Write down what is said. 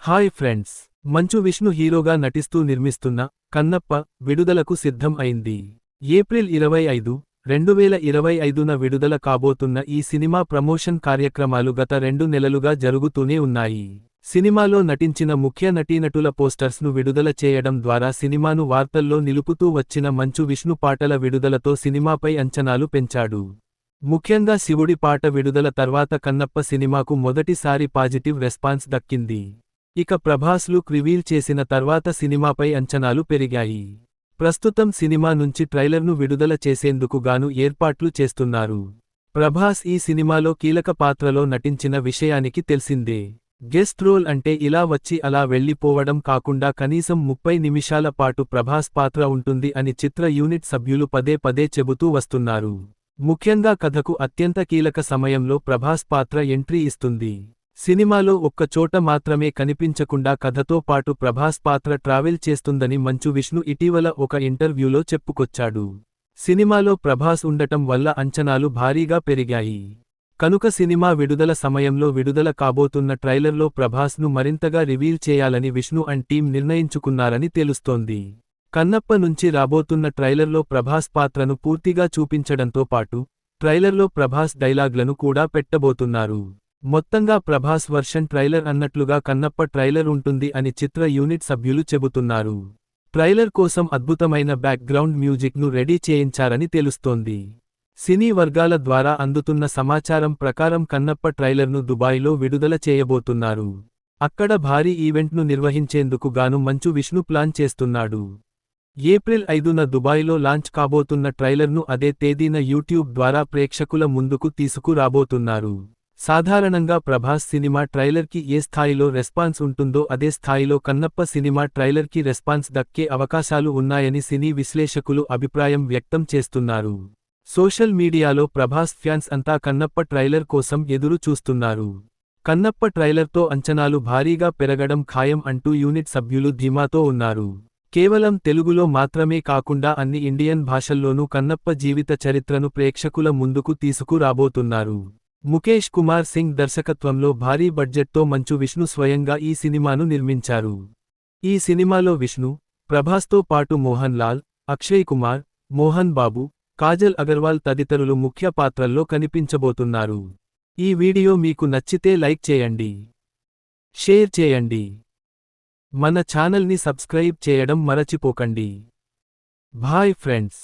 Hi friends, Manchu Vishnu హీరోగా నటిస్తూ నిర్మిస్తున్న కన్నప్ప విడుదలకు సిద్ధం అయింది. ఏప్రిల్ 25, 2025న విడుదల కాబోతున్న ఈ సినిమా ప్రమోషన్ కార్యక్రమాలు గత 2 నెలలుగా జరుగుతూనే ఉన్నాయి. సినిమాలో నటించిన ముఖ్య నటీనటుల పోస్టర్స్ను విడుదల చేయడం ద్వారా సినిమాను వార్తల్లో నిలుపుతూ వచ్చిన మంచు విష్ణు పాటల విడుదలతో సినిమాపై అంచనాలు పెంచాడు. ముఖ్యంగా శివుడి పాట విడుదల తర్వాత కన్నప్ప సినిమాకు మొదటిసారి పాజిటివ్ రెస్పాన్స్ దక్కింది. ఇక ప్రభాస్ లుక్ రివీల్ చేసిన తర్వాత సినిమాపై అంచనాలు పెరిగాయి. ప్రస్తుతం సినిమా నుంచి ట్రైలర్ను విడుదల చేసేందుకు గాను ఏర్పాట్లు చేస్తున్నారు. ప్రభాస్ ఈ సినిమాలో కీలక పాత్రలో నటించిన విషయానికి తెలిసిందే. గెస్ట్ రోల్ అంటే ఇలా వచ్చి అలా వెళ్లిపోవడం కాకుండా కనీసం 30 నిమిషాల పాటు ప్రభాస్ పాత్ర ఉంటుంది అని చిత్ర యూనిట్ సభ్యులు పదే పదే చెబుతూ వస్తున్నారు. ముఖ్యంగా కథకు అత్యంత కీలక సమయంలో ప్రభాస్ పాత్ర ఎంట్రీ ఇస్తుంది. సినిమాలో ఒక్క చోట మాత్రమే కనిపించకుండా కథతో పాటు ప్రభాస్ పాత్ర ట్రావెల్ చేస్తుందని మంచు విష్ణు ఇటీవల ఒక ఇంటర్వ్యూలో చెప్పుకొచ్చాడు. సినిమాలో ప్రభాస్ ఉండటం వల్ల అంచనాలు భారీగా పెరిగాయి. కనుక సినిమా విడుదల సమయంలో విడుదల కాబోతున్న ట్రైలర్లో ప్రభాస్ను మరింతగా రివీల్ చేయాలని విష్ణు అండ్ టీం నిర్ణయించుకున్నారని తెలుస్తోంది. కన్నప్ప నుంచి రాబోతున్న ట్రైలర్లో ప్రభాస్ పాత్రను పూర్తిగా చూపించడంతో పాటు ట్రైలర్లో ప్రభాస్ డైలాగ్లను కూడా పెట్టబోతున్నారు. మొత్తంగా ప్రభాస్ వర్షన్ ట్రైలర్ అన్నట్లుగా కన్నప్ప ట్రైలర్ ఉంటుంది అని చిత్ర యూనిట్ సభ్యులు చెబుతున్నారు. ట్రైలర్ కోసం అద్భుతమైన బ్యాక్గ్రౌండ్ మ్యూజిక్ను రెడీ చేయించారని తెలుస్తోంది. సినీ వర్గాల ద్వారా అందుతున్న సమాచారం ప్రకారం కన్నప్ప ట్రైలర్ను దుబాయ్లో విడుదల చేయబోతున్నారు. అక్కడ భారీ ఈవెంట్ను నిర్వహించేందుకు గాను మంచు విష్ణు ప్లాన్ చేస్తున్నాడు. ఏప్రిల్ 5న దుబాయ్లో లాంచ్ కాబోతున్న ట్రైలర్ను అదే తేదీన యూట్యూబ్ ద్వారా ప్రేక్షకుల ముందుకు తీసుకురాబోతున్నారు. సాధారణంగా ప్రభాస్ సినిమా ట్రైలర్కి ఏ స్థాయిలో రెస్పాన్స్ ఉంటుందో అదే స్థాయిలో కన్నప్ప సినిమా ట్రైలర్కి రెస్పాన్స్ దక్కే అవకాశాలు ఉన్నాయని సినీ విశ్లేషకులు అభిప్రాయం వ్యక్తం చేస్తున్నారు. సోషల్ మీడియాలో ప్రభాస్ ఫ్యాన్స్ అంతా కన్నప్ప ట్రైలర్ కోసం ఎదురు చూస్తున్నారు. కన్నప్ప ట్రైలర్తో అంచనాలు భారీగా పెరగడం ఖాయం అంటూ యూనిట్ సభ్యులు ధీమాతో ఉన్నారు. కేవలం తెలుగులో మాత్రమే కాకుండా అన్ని ఇండియన్ భాషల్లోనూ కన్నప్ప జీవిత చరిత్రను ప్రేక్షకుల ముందుకు తీసుకురాబోతున్నారు. ముఖేష్ కుమార్ సింగ్ దర్శకత్వంలో భారీ బడ్జెట్తో మంచు విష్ణు స్వయంగా ఈ సినిమాను నిర్మించారు. ఈ సినిమాలో విష్ణు, ప్రభాస్తో పాటు మోహన్ లాల్, అక్షయ్ కుమార్, మోహన్ బాబు, కాజల్ అగర్వాల్ తదితరులు ముఖ్య పాత్రల్లో కనిపించబోతున్నారు. ఈ వీడియో మీకు నచ్చితే లైక్ చేయండి, షేర్ చేయండి. మన ఛానల్ని సబ్స్క్రైబ్ చేయడం మరచిపోకండి. Bye friends.